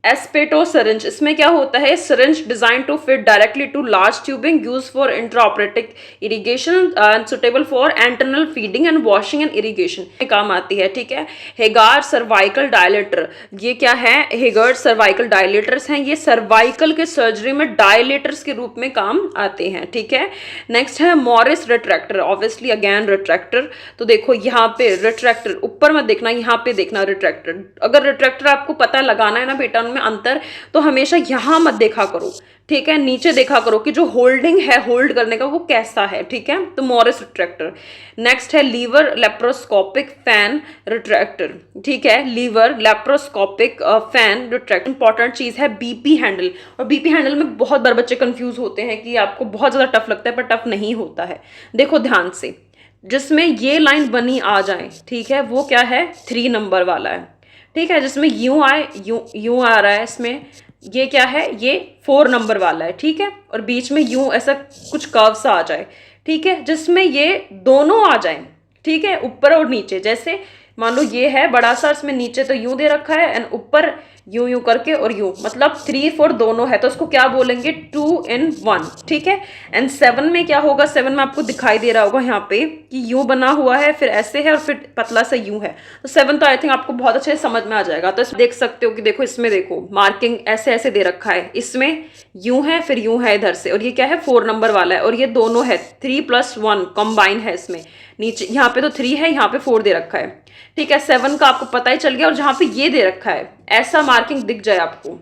एस्पेटो सिरिंज, इसमें क्या होता है? Syringe design to fit directly to large tubing, use for intraoperative irrigation and suitable for enteral feeding and washing and irrigation में काम आती है। ठीक है, हेगार सर्वाइकल डायलेटर, ये क्या है? हेगार सर्वाइकल डायलेटर्स हैं, ये सर्वाइकल के सर्जरी में डायलेटर्स के रूप में काम आते हैं। ठीक है, नेक्स्ट है Morris retractor. Obviously again retractor, तो देखो यहाँ पे रिट्रैक्टर, ऊपर मत देखना, यहाँ पे देखना रिट्रैक्टर। अगर रिट्रैक्टर आपको पता लगाना है ना बेटा, उनमें में अंतर, तो हमेशा यहाँ मत देखा करो, ठीक है, नीचे देखा करो कि जो होल्डिंग है, होल्ड करने का वो कैसा है, ठीक है। तो मोरिस रिट्रैक्टर। नेक्स्ट है लीवर लेप्रोस्कोपिक फैन रिट्रैक्टर, ठीक है, liver laparoscopic fan retractor. Important चीज है बीपी हैंडल, और बीपी हैंडल में बहुत बार बच्चे कंफ्यूज होते हैं कि आपको बहुत ज्यादा टफ लगता है, पर टफ नहीं होता है। देखो ध्यान से, जिसमें ये लाइन बनी आ जाए, ठीक है, वो क्या है, 3 नंबर वाला है, ठीक है। जिसमें यूं आए, यूं आ रहा है, इसमें ये क्या है, ये 4 नंबर वाला है, ठीक है। और बीच में यूं ऐसा कुछ कर्व सा आ जाए, ठीक है, जिसमें ये दोनों आ जाए, ठीक है, ऊपर और नीचे। जैसे मान लो ये है बड़ा सा, इसमें नीचे तो यूं दे रखा है एंड ऊपर यूं यूं करके और यूं, मतलब 3 4 दोनों है, तो इसको क्या बोलेंगे, 2 in 1, ठीक है। एंड 7 में क्या होगा, 7 में आपको दिखाई दे रहा होगा यहाँ पे कि यूं बना हुआ है, फिर ऐसे है और फिर पतला सा यूं है। तो 7 तो आई थिंक आपको बहुत अच्छे से समझ में आ जाएगा। तो देख सकते हो कि देखो इसमें देखो मार्किंग ऐसे ऐसे दे रखा है, इसमें यूं है फिर यूं है इधर से, और ये क्या है 4 नंबर वाला है, और ये दोनों है 3 + 1 कंबाइन है इसमें। नीचे यहाँ पे तो 3 है, यहाँ पे 4 दे रखा है, ठीक है। 7 का आपको पता ही चल गया, और जहां पे ये दे रखा है ऐसा मार्किंग दिख जाए आपको,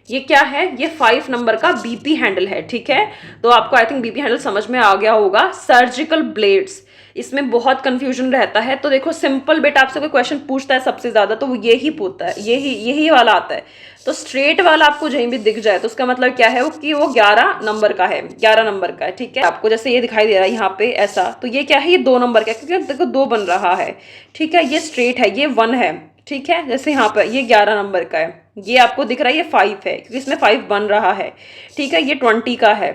ये क्या है, ये 5 नंबर का बीपी हैंडल है, ठीक है। तो आपको आई थिंक बीपी हैंडल समझ में आ गया होगा। सर्जिकल ब्लेड्स, इसमें बहुत कंफ्यूजन रहता है। तो देखो सिंपल बेटा आपसे कोई क्वेश्चन पूछता है सबसे ज्यादा, तो वो यही पूछता है, यही वाला आता है। तो स्ट्रेट वाला आपको कहीं भी दिख जाए तो उसका मतलब क्या है, वो कि वो 11 नंबर का है, 11 नंबर का है, ठीक है। आपको जैसे ये दिखाई दे रहा है यहाँ पे ऐसा, तो ये क्या है, ये 2 नंबर का है, क्योंकि देखो 2 बन रहा है, ठीक है। ये स्ट्रेट है, ये 1 है, ठीक है। जैसे यहाँ पे ये 11 नंबर का है, ये आपको दिख रहा है ये 5 है, क्योंकि इसमें 5 बन रहा है, ठीक है। ये 20 का है,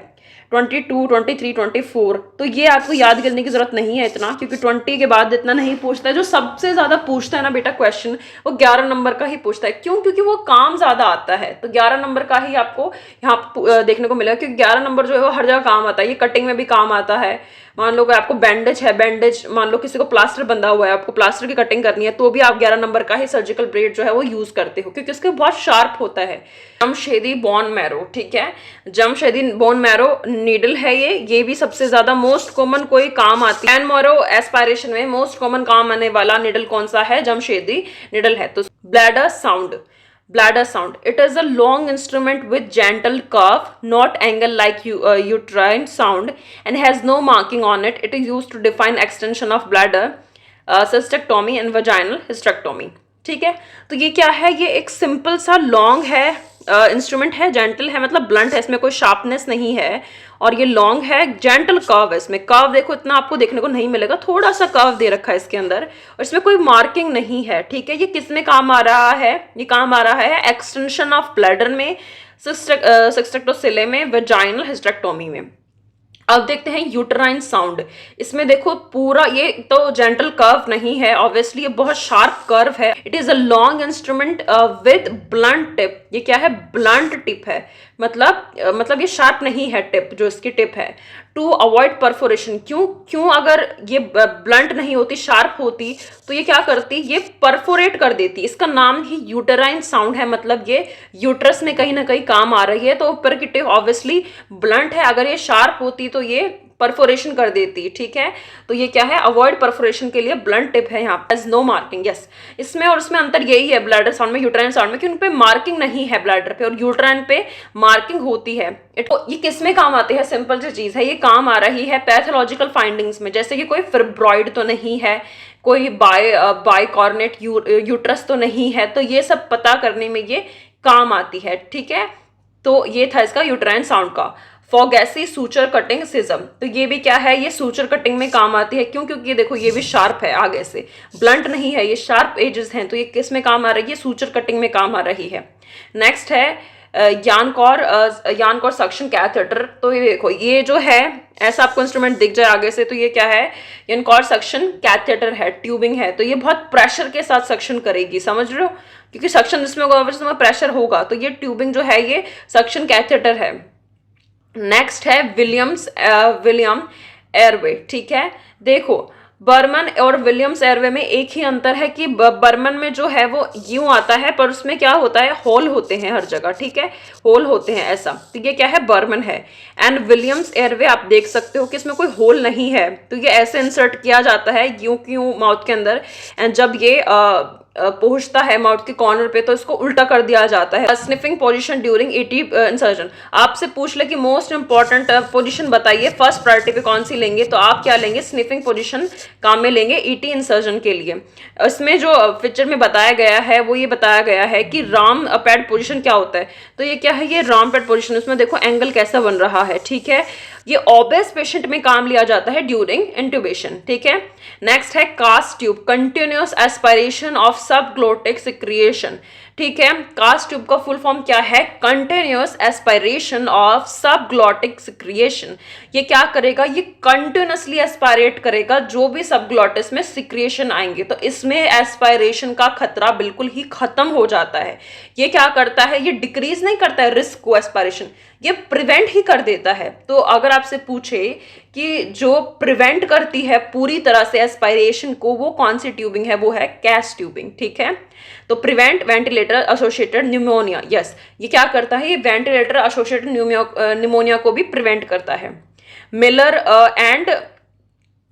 22, 23, 24। तो ये आपको याद करने की जरूरत नहीं है इतना, क्योंकि 20 के बाद इतना नहीं पूछता है। जो सबसे ज्यादा पूछता है ना बेटा क्वेश्चन, वो 11 नंबर का ही पूछता है। क्यों? क्योंकि वो काम ज्यादा आता है, तो 11 नंबर का ही आपको यहाँ देखने को मिलेगा, क्योंकि 11 नंबर जो है वो हर जगह काम आता है। ये कटिंग में भी काम आता है। मान लो आपको बैंडेज है, बैंडेज मान लो किसी को प्लास्टर बंधा हुआ है, आपको प्लास्टर की कटिंग करनी है, तो भी आप 11 नंबर का ही सर्जिकल ब्लेड जो है वो यूज करते हो, क्योंकि उसके बहुत शार्प होता है। जमशेदी बोन मैरो, ठीक है, जमशेदी बोन मैरो नीडल है ये भी सबसे ज्यादा मोस्ट कॉमन कोई काम आती है। मैरो एस्पायरेशन में मोस्ट कॉमन काम आने वाला नीडल कौन सा है, जमशेदी नीडल है। तो bladder sound, bladder sound, it is a long instrument with gentle curve, not angle like uterine sound, and has no marking on it. It is used to define extension of bladder, cystectomy and vaginal hysterectomy, ठीक है। तो ये क्या है, ये एक simple सा long है इंस्ट्रूमेंट है, जेंटल है, मतलब ब्लंट है, इसमें कोई शार्पनेस नहीं है, और ये लॉन्ग है, जेंटल कर्व है। इसमें कर्व देखो इतना आपको देखने को नहीं मिलेगा, थोड़ा सा कर्व दे रखा है इसके अंदर, और इसमें कोई मार्किंग नहीं है, ठीक है। ये किस में काम आ रहा है, ये काम आ रहा है एक्सटेंशन ऑफ ब्लैडर में, सिस्टेक्टोसिले में, वेजाइनल हिस्टेरेक्टोमी में। अब देखते हैं यूटराइन साउंड। इसमें देखो पूरा ये तो जेंटल कर्व नहीं है, ऑब्वियसली ये बहुत शार्प कर्व है। It is a long instrument with blunt tip. ये क्या है, ब्लंट टिप है, मतलब ये शार्प नहीं है टिप, जो इसकी टिप है। टू अवॉइड परफोरेशन, क्यों अगर ये ब्लंट नहीं होती, शार्प होती, तो ये क्या करती, ये परफोरेट कर देती। इसका नाम ही यूटराइन साउंड है, मतलब ये यूट्रस में कहीं ना कहीं काम आ रही है। तो ऊपर की टिप ऑब्वियसली ब्लंट है, अगर ये शार्प होती तो ये परफोरेशन कर देती, ठीक है। तो ये क्या है, अवॉइड परफोरेशन के लिए ब्लंट टिप है यहाँ पे, नो मार्किंग। यस, इसमें और उसमें अंतर यही है ब्लैडर साउंड में, यूट्राइन साउंड में, कि उन पे मार्किंग नहीं है ब्लैडर पे, और यूट्राइन पे मार्किंग होती है। ये किस में काम आती है, सिंपल सी चीज है, ये काम आ रही है पैथोलॉजिकल फाइंडिंग्स में, जैसे कि कोई फिब्रॉइड तो नहीं है, कोई बाइकॉर्नेट यूट्रस तो नहीं है, तो ये सब पता करने में ये काम आती है, ठीक है। तो ये था इसका यूट्राइन साउंड का। फॉगेसी सूचर कटिंग सिज्म, तो ये भी क्या है, ये सूचर कटिंग में काम आती है। क्यों? क्योंकि ये देखो ये भी शार्प है, आगे से ब्लंट नहीं है, ये शार्प एजेस हैं, तो ये किस में काम आ रही है, सूचर कटिंग में काम आ रही है। नेक्स्ट है यानकॉर सक्शन कैथेटर। तो ये देखो ये जो है ऐसा आपको इंस्ट्रूमेंट दिख जाए आगे से, तो ये क्या है, यानकॉर सक्शन कैथेटर है, ट्यूबिंग है। तो ये बहुत प्रेशर के साथ सक्शन करेगी, समझ रहे हो, क्योंकि सक्शन जिसमें होगा उसमें प्रेशर होगा, तो ये ट्यूबिंग जो है ये सक्शन कैथेटर है। नेक्स्ट है विलियम एयरवे, ठीक है। देखो बर्मन और विलियम्स एयरवे में एक ही अंतर है कि बर्मन में जो है वो यूं आता है, पर उसमें क्या होता है, होल होते हैं हर जगह, ठीक है, होल होते हैं ऐसा। तो ये क्या है, बर्मन है। एंड विलियम्स एयरवे आप देख सकते हो कि इसमें कोई होल नहीं है, तो ये ऐसे इंसर्ट किया जाता है यूं माउथ के अंदर, एंड जब ये पहुंचता है माउथ के कॉर्नर पे तो इसको उल्टा कर दिया जाता है। Sniffing position during ET insertion, आपसे पूछ ले कि मोस्ट इंपॉर्टेंट पोजीशन बताइए, फर्स्ट प्रायोरिटी पे कौन सी लेंगे, तो आप क्या लेंगे, स्निफिंग पोजीशन काम में लेंगे ईटी इंसर्जन के लिए। इसमें जो पिक्चर में बताया गया है वो ये बताया गया है कि राम पैड पोजीशन क्या होता है, तो ये क्या है, ये राम पैड पोजीशन। उसमें देखो एंगल कैसा बन रहा है, ठीक है। ये ओबेस पेशेंट में काम लिया जाता है ड्यूरिंग इंट्यूबेशन, ठीक है। नेक्स्ट है cast tube, continuous aspiration of subglottic secretion, ठीक है। कास्ट ट्यूब का फुल फॉर्म क्या है, continuous aspiration of subglottic secretion. ये क्या करेगा, ये कंटिन्यूअसली एस्पायरेट करेगा जो भी सबग्लोटिस में सिक्रिएशन आएंगे, तो इसमें एस्पायरेशन का खतरा बिल्कुल ही खत्म हो जाता है। ये क्या करता है, ये डिक्रीज नहीं करता है रिस्क को, एस्पायरेशन ये प्रिवेंट ही कर देता है। तो अगर आपसे पूछे कि जो प्रिवेंट करती है पूरी तरह से एस्पायरेशन को, वो कौन सी ट्यूबिंग है, वो है कैस ट्यूबिंग, ठीक है। तो prevent ventilator associated pneumonia, yes, ये क्या करता है, ये वेंटिलेटर एसोसिएटेड न्यूमोनिया को भी प्रिवेंट करता है।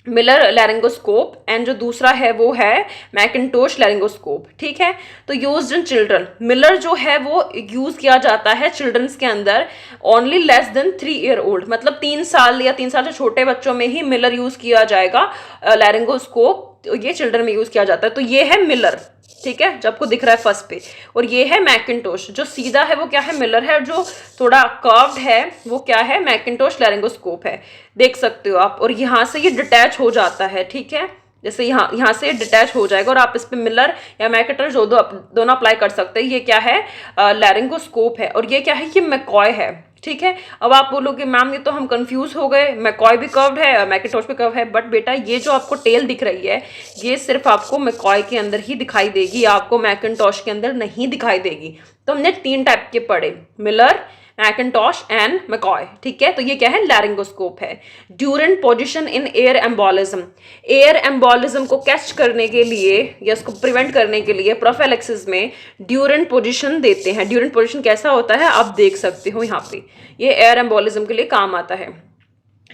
मिलर लैरिंगोस्कोप एंड जो दूसरा है वो है मैकिन्टोश लैरिंगोस्कोप, ठीक है। तो यूज्ड इन चिल्ड्रन, मिलर जो है वो यूज किया जाता है चिल्ड्रंस के अंदर only less than 3 year old, मतलब 3 साल या 3 साल से छोटे बच्चों में ही मिलर यूज किया जाएगा। लैरिंगोस्कोप ये चिल्ड्रन में यूज किया जाता है। तो ये है मिलर, ठीक है, जो आपको दिख रहा है फर्स्ट पे, और ये है मैकिन्टोश, जो सीधा है वो क्या है, मिलर है, जो थोड़ा कर्व्ड है वो क्या है, मैकिन्टोश लैरिंगोस्कोप है, देख सकते हो आप। और यहाँ से ये डिटैच हो जाता है, ठीक है, जैसे यहाँ से डिटैच हो जाएगा और आप इस पे मिलर या मैकिन्टोश दोनों अप्लाई कर सकते हैं। ये क्या है, लैरिंगोस्कोप है, और ये क्या है, ये मैकॉय है, ठीक है। अब आप बोलोगे मैम ये तो हम कंफ्यूज हो गए, मैकॉय भी कर्व्ड है, मैकिन्टोश भी कर्व है, बट बेटा ये जो आपको टेल दिख रही है ये सिर्फ आपको मैकॉय के अंदर ही दिखाई देगी, आपको मैकिन्टोश के अंदर नहीं दिखाई देगी। तो हमने 3 टाइप के पढ़े, मिलर, मैकिन्टोश एंड मैकॉय, ठीक है। तो ये क्या है, लैरिंगोस्कोप है। Durant position in air embolism, air embolism को कैच करने के लिए या इसको प्रिवेंट करने के लिए प्रोफिलैक्सिस में ड्यूरेंट पोजीशन देते हैं। ड्यूरेंट पोजीशन कैसा होता है आप देख सकते हो यहाँ पे, ये एयर एम्बोलिज्म के लिए काम आता है।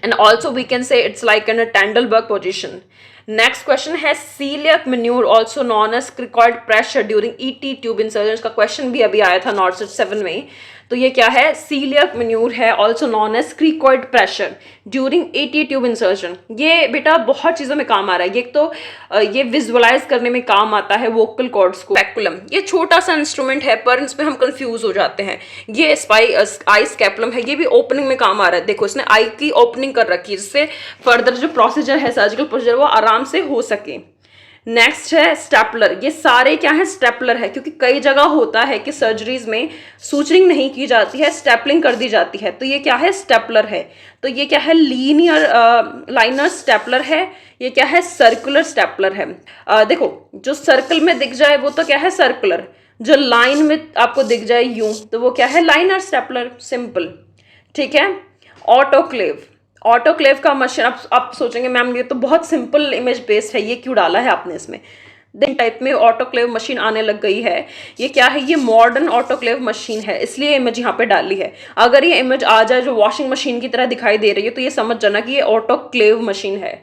And also we can say it's like an Trendelenburg position. Next question है Sellick manoeuvre also known as cricoid pressure during ET tube insertion, का क्वेश्चन भी अभी आया था नॉर्थ 7 में। तो ये क्या है, सीलियक मेन्यूर है, also known as cricoid pressure during ET tube insertion. ये बेटा बहुत चीजों में काम आ रहा है। एक तो ये विजुअलाइज करने में काम आता है वोकल कॉर्ड्स को। स्पेकुलम, ये छोटा सा इंस्ट्रूमेंट है पर इसमें हम कंफ्यूज हो जाते हैं। ये आई स्केपुलम है, ये भी ओपनिंग में काम आ रहा है। देखो इसने आई की ओपनिंग कर रखी है जिससे फर्दर जो प्रोसीजर है, सर्जिकल प्रोसीजर, वो आराम से हो सके। नेक्स्ट है स्टेपलर, ये सारे क्या है, स्टेपलर है, क्योंकि कई जगह होता है कि सर्जरीज में सूचरिंग नहीं की जाती है, स्टेपलिंग कर दी जाती है, तो ये क्या है, स्टेपलर है। तो ये क्या है, लीनियर लाइनर स्टेपलर है। ये क्या है, सर्कुलर स्टेपलर है। देखो जो सर्कल में दिख जाए वो तो क्या है, सर्कुलर, जो लाइन में आपको दिख जाए यूं तो वो क्या है, लाइनर स्टेपलर, सिंपल, ठीक है। ऑटोक्लेव, ऑटोक्लेव का मशीन, आप सोचेंगे मैम ये तो बहुत सिंपल इमेज बेस्ड है, ये क्यों डाला है आपने इसमें। दिन टाइप में ऑटोक्लेव मशीन आने लग गई है। ये क्या है, ये मॉडर्न ऑटोक्लेव मशीन है, इसलिए इमेज यहाँ पे डाली है। अगर ये इमेज आ जाए जो वॉशिंग मशीन की तरह दिखाई दे रही है तो ये समझ जाना कि ये ऑटोक्लेव मशीन है।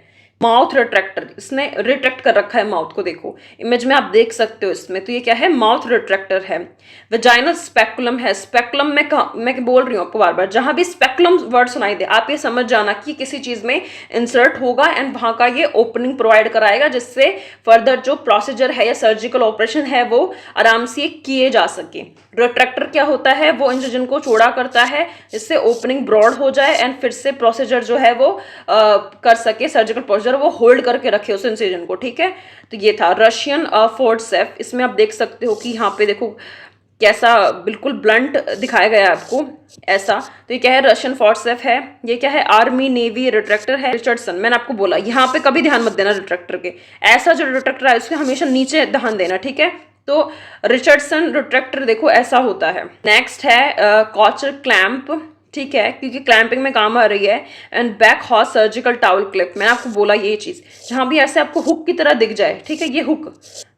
माउथ रिट्रैक्टर, इसने रिट्रैक्ट कर रखा है माउथ को, देखो इमेज में आप देख सकते हो इसमें। तो ये क्या है, माउथ रिट्रैक्टर है। वेजाइनल स्पेकुलम है। स्पेकुलम में मैं बोल रही हूँ आपको बार बार, जहां भी स्पेकुलम वर्ड सुनाई दे आप ये समझ जाना कि किसी चीज में इंसर्ट होगा एंड वहां का ये ओपनिंग प्रोवाइड कराएगा, जिससे फर्दर जो प्रोसीजर है या सर्जिकल ऑपरेशन है वो आराम से किए जा सके। रिट्रैक्टर क्या होता है, वो इंसिजन को चौड़ा करता है जिससे ओपनिंग ब्रॉड हो जाए एंड फिर से प्रोसीजर जो है वो कर सके, सर्जिकल प्रोसीजर वो होल्ड करके रखे उस इंसिजन को, ठीक है। तो ये था रशियन फोर्सेप। इसमें आप देख सकते हो कि यहाँ पे देखो कैसा बिल्कुल ब्लंट दिखाया गया है आपको ऐसा। तो ये क्या है, रशियन फोर्सेप है। ये क्या है, आर्मी नेवी रिट्रैक्टर है। रिचर्डसन, मैंने आपको बोला यहाँ पे कभी ध्यान मत देना रिट्रैक्टर के, ऐसा जो रिट्रैक्टर है उसके हमेशा नीचे ध्यान देना, ठीक है। तो रिचर्डसन रिट्रैक्टर देखो ऐसा होता है। नेक्स्ट है कॉचर क्लैंप, ठीक है, क्योंकि क्लैंपिंग में काम आ रही है। And back horse surgical towel clip, मैंने आपको बोला ये चीज जहां भी ऐसे आपको हुक की तरह दिख जाए, ठीक है, ये हुक,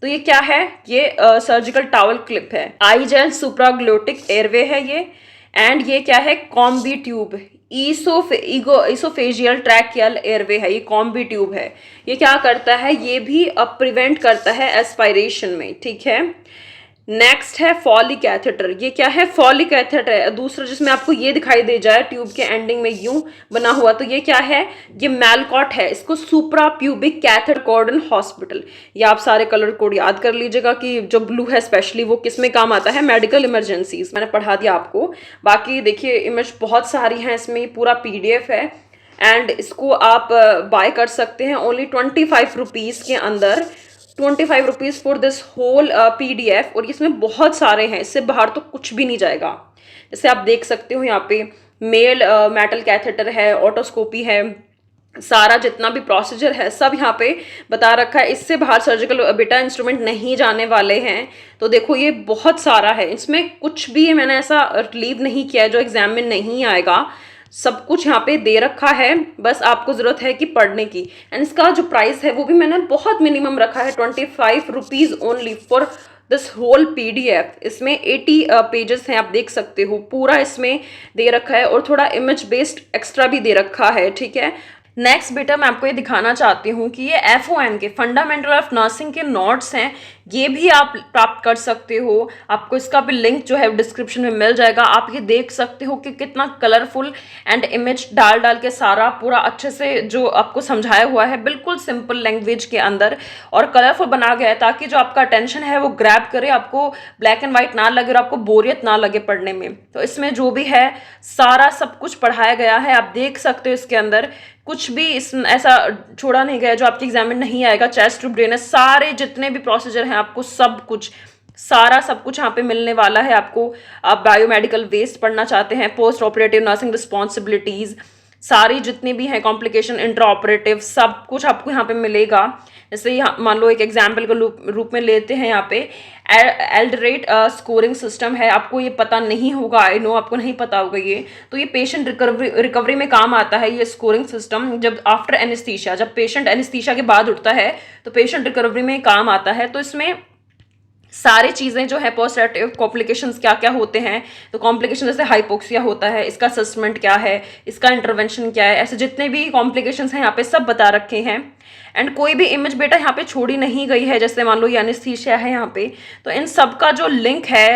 तो ये क्या है, ये सर्जिकल टावल क्लिप है। आई जेल सुप्राग्लोटिक एयरवे है ये। एंड ये क्या है, combi tube, oesophageal tracheal airway है, ये कॉम्बी ट्यूब है। ये क्या करता है, ये भी प्रिवेंट करता है एस्पायरेशन में, ठीक है। नेक्स्ट है फॉली कैथेटर। ये क्या है, फॉली कैथेटर है दूसरा, जिसमें आपको ये दिखाई दे जाए ट्यूब के एंडिंग में यूं बना हुआ, तो ये क्या है, ये मेलकॉट है, इसको सुप्रा प्यूबिक कैथेटर कॉर्डन हॉस्पिटल। ये आप सारे कलर कोड याद कर लीजिएगा कि जो ब्लू है स्पेशली वो किस में काम आता है, मेडिकल इमरजेंसीज, मैंने पढ़ा दिया आपको। बाकी देखिए इमेज बहुत सारी हैं इसमें, पूरा PDF है एंड इसको आप बाय कर सकते हैं ओनली 25 रुपीज़ के अंदर, 25 rupees for this whole PDF। और इसमें बहुत सारे हैं, इससे बाहर तो कुछ भी नहीं जाएगा। जैसे आप देख सकते हो यहाँ पे मेल मेटल कैथेटर है, ऑटोस्कोपी है, सारा जितना भी प्रोसीजर है सब यहाँ पे बता रखा है। इससे बाहर सर्जिकल बेटा इंस्ट्रूमेंट नहीं जाने वाले हैं। तो देखो ये बहुत सारा है, इसमें कुछ भी मैंने ऐसा लीव नहीं किया है जो एग्जाम में नहीं आएगा, सब कुछ यहाँ पे दे रखा है, बस आपको ज़रूरत है कि पढ़ने की। एंड इसका जो प्राइस है वो भी मैंने बहुत मिनिमम रखा है, 25 rupees only for this whole PDF। इसमें 80 पेजेस हैं, आप देख सकते हो, पूरा इसमें दे रखा है और थोड़ा इमेज बेस्ड एक्स्ट्रा भी दे रखा है, ठीक है। नेक्स्ट बेटा मैं आपको ये दिखाना चाहती हूँ कि ये FON के फंडामेंटल ऑफ नर्सिंग के नोट्स हैं, ये भी आप प्राप्त कर सकते हो। आपको इसका भी लिंक जो है डिस्क्रिप्शन में मिल जाएगा। आप ये देख सकते हो कि कितना कलरफुल एंड इमेज डाल डाल के सारा पूरा अच्छे से जो आपको समझाया हुआ है, बिल्कुल सिंपल लैंग्वेज के अंदर और कलरफुल बना गया है, ताकि जो आपका अटेंशन है वो ग्रैब करे, आपको ब्लैक एंड वाइट ना लगे और आपको बोरियत ना लगे पढ़ने में। तो इसमें जो भी है सारा सब कुछ पढ़ाया गया है, आप देख सकते हो इसके अंदर कुछ भी ऐसा छोड़ा नहीं गया जो आपके एग्जाम में नहीं आएगा। चेस्ट ट्यूब ड्रेनेज, सारे जितने भी प्रोसीजर हैं आपको सब कुछ, सारा सब कुछ यहाँ पे मिलने वाला है आपको। आप बायोमेडिकल वेस्ट पढ़ना चाहते हैं, पोस्ट ऑपरेटिव नर्सिंग रिस्पॉन्सिबिलिटीज, सारी जितनी भी हैं कॉम्प्लिकेशन, इंट्रा ऑपरेटिव, सब कुछ आपको यहाँ पे मिलेगा। जैसे यहाँ मान लो एक एग्जाम्पल के रूप में लेते हैं, यहाँ पे एल्डरेट स्कोरिंग सिस्टम है। आपको ये पता नहीं होगा, आई नो आपको नहीं पता होगा ये, तो ये पेशेंट रिकवरी में काम आता है ये स्कोरिंग सिस्टम। जब आफ्टर एनेस्थीसिया, जब पेशेंट एनेस्थीसिया के बाद उठता है तो पेशेंट रिकवरी में काम आता है। तो इसमें सारी चीज़ें जो है पोस्ट ऑपरेटिव कॉम्प्लिकेशंस क्या क्या होते हैं, तो कॉम्प्लिकेशन जैसे हाइपोक्सिया होता है, इसका असेसमेंट क्या है, इसका इंटरवेंशन क्या है, ऐसे जितने भी कॉम्प्लिकेशंस हैं यहाँ पे सब बता रखे हैं। एंड कोई भी इमेज बेटा यहाँ पे छोड़ी नहीं गई है, जैसे मान लो ये एनेस्थीसिया है यहाँ पे, तो इन सब का जो लिंक है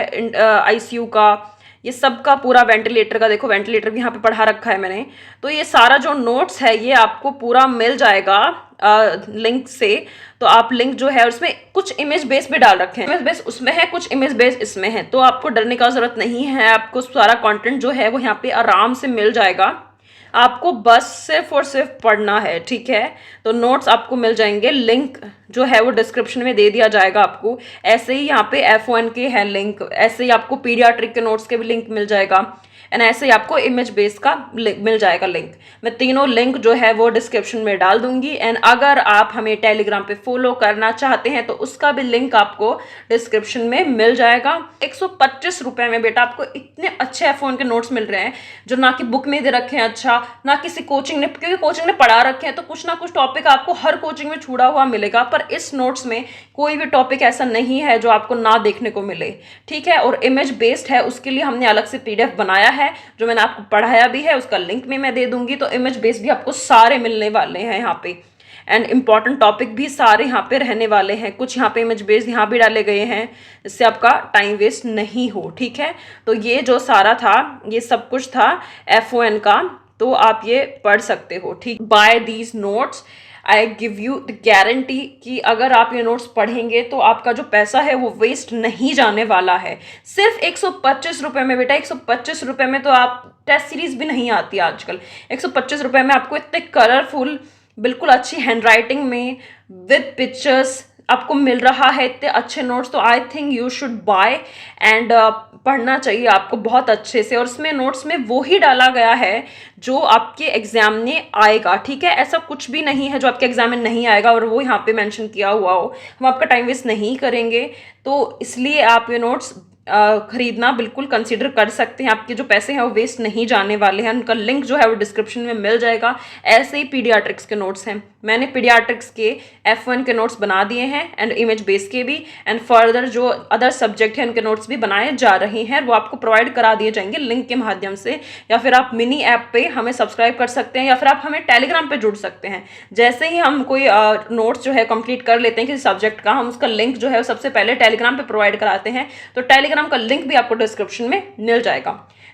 ICU का, ये सब का पूरा, वेंटिलेटर का देखो, वेंटिलेटर भी यहाँ पे पढ़ा रखा है मैंने। तो ये सारा जो नोट्स है ये आपको पूरा मिल जाएगा लिंक से। तो आप लिंक जो है उसमें कुछ इमेज बेस भी डाल रखे हैं, इमेज बेस उसमें है, कुछ इमेज बेस इसमें है, तो आपको डरने का जरूरत नहीं है। आपको सारा कंटेंट जो है वो यहाँ पे आराम से मिल जाएगा, आपको बस सिर्फ और सिर्फ पढ़ना है, ठीक है। तो नोट्स आपको मिल जाएंगे, लिंक जो है वो डिस्क्रिप्शन में दे दिया जाएगा आपको। ऐसे ही यहाँ पे FON के है लिंक, ऐसे ही आपको पीडियाट्रिक के नोट्स के भी लिंक मिल जाएगा, एंड ऐसे ही आपको इमेज बेस का मिल जाएगा लिंक। मैं तीनों लिंक जो है वो डिस्क्रिप्शन में डाल दूंगी। एंड अगर आप हमें टेलीग्राम पे फॉलो करना चाहते हैं तो उसका भी लिंक आपको डिस्क्रिप्शन में मिल जाएगा। 125 रुपए में बेटा आपको इतने अच्छे FON के नोट्स मिल रहे हैं, जो ना कि बुक में दे रखे हैं, अच्छा ना किसी कोचिंग ने, क्योंकि कोचिंग ने पढ़ा रखे हैं तो कुछ ना कुछ टॉपिक आपको हर कोचिंग में छुड़ा हुआ मिलेगा, पर इस नोट्स में कोई भी टॉपिक ऐसा नहीं है जो आपको ना देखने को मिले, ठीक है। और इमेज बेस्ड है, उसके लिए हमने अलग से PDF बनाया है जो मैंने आपको पढ़ाया भी है, उसका लिंक भी मैं दे दूंगी। तो इमेज बेस्ड भी आपको सारे मिलने वाले हैं यहाँ पे, एंड इंपॉर्टेंट टॉपिक भी सारे यहाँ पे रहने वाले हैं। कुछ यहाँ पे इमेज बेस्ड यहाँ भी डाले गए हैं जिससे आपका टाइम वेस्ट नहीं हो, ठीक है। तो ये जो सारा था ये सब कुछ था FON का, तो आप ये पढ़ सकते हो, ठीक। By these notes I give you the guarantee कि अगर आप ये नोट्स पढ़ेंगे तो आपका जो पैसा है वो वेस्ट नहीं जाने वाला है। सिर्फ 125 रुपये में बेटा, 125 रुपये में तो आप टेस्ट सीरीज भी नहीं आती आजकल। 125 रुपये में आपको इतने कलरफुल, बिल्कुल अच्छी हैंडराइटिंग में विद पिक्चर्स आपको मिल रहा है, इतने अच्छे नोट्स। तो I think you should buy and पढ़ना चाहिए आपको बहुत अच्छे से। और इसमें नोट्स में वो ही डाला गया है जो आपके एग्जाम में आएगा, ठीक है। ऐसा कुछ भी नहीं है जो आपके एग्जाम में नहीं आएगा और वो यहाँ पे मेंशन किया हुआ हो। हम आपका टाइम वेस्ट नहीं करेंगे, तो इसलिए आप ये नोट्स खरीदना बिल्कुल कंसीडर कर सकते हैं। आपके जो पैसे हैं वो वेस्ट नहीं जाने वाले हैं। उनका लिंक जो है वो डिस्क्रिप्शन में मिल जाएगा। ऐसे ही पीडियाट्रिक्स के नोट्स हैं, मैंने पीडियाट्रिक्स के F1 के नोट्स बना दिए हैं एंड इमेज बेस के भी, एंड फर्दर जो अदर सब्जेक्ट हैं उनके नोट्स भी बनाए जा रहे हैं, वो आपको प्रोवाइड करा दिए जाएंगे लिंक के माध्यम से। या फिर आप मिनी ऐप पे हमें सब्सक्राइब कर सकते हैं, या फिर आप हमें टेलीग्राम पे जुड़ सकते हैं। जैसे ही हम कोई नोट्स जो है कंप्लीट कर लेते हैं किसी सब्जेक्ट का, हम उसका लिंक जो है सबसे पहले टेलीग्राम पे प्रोवाइड कराते हैं। तो टेलीग्राम का लिंक भी आपको डिस्क्रिप्शन में मिल जाएगा।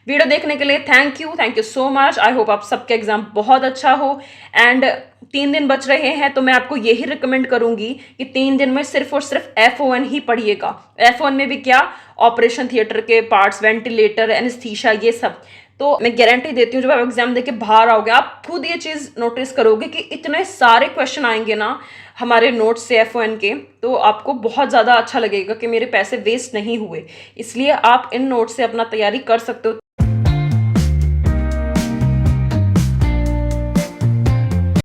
वीडियो देखने के लिए thank you so much. I hope आप सबके एग्जाम बहुत अच्छा हो। एंड 3 दिन बच रहे हैं तो मैं आपको यही रिकमेंड करूंगी कि 3 दिन में सिर्फ और सिर्फ F1 ही पढ़िएगा। F1 में भी क्या, ऑपरेशन थिएटर के पार्ट्स, वेंटिलेटर, एनेस्थीसिया, ये सब। तो मैं गारंटी देती हूँ जब आप एग्जाम देके बाहर आओगे आप खुद ये चीज़ नोटिस करोगे कि इतने सारे क्वेश्चन आएंगे ना हमारे नोट्स से F1 के, तो आपको बहुत ज़्यादा अच्छा लगेगा कि मेरे पैसे वेस्ट नहीं हुए। इसलिए आप इन नोट्स से अपना तैयारी कर सकते हो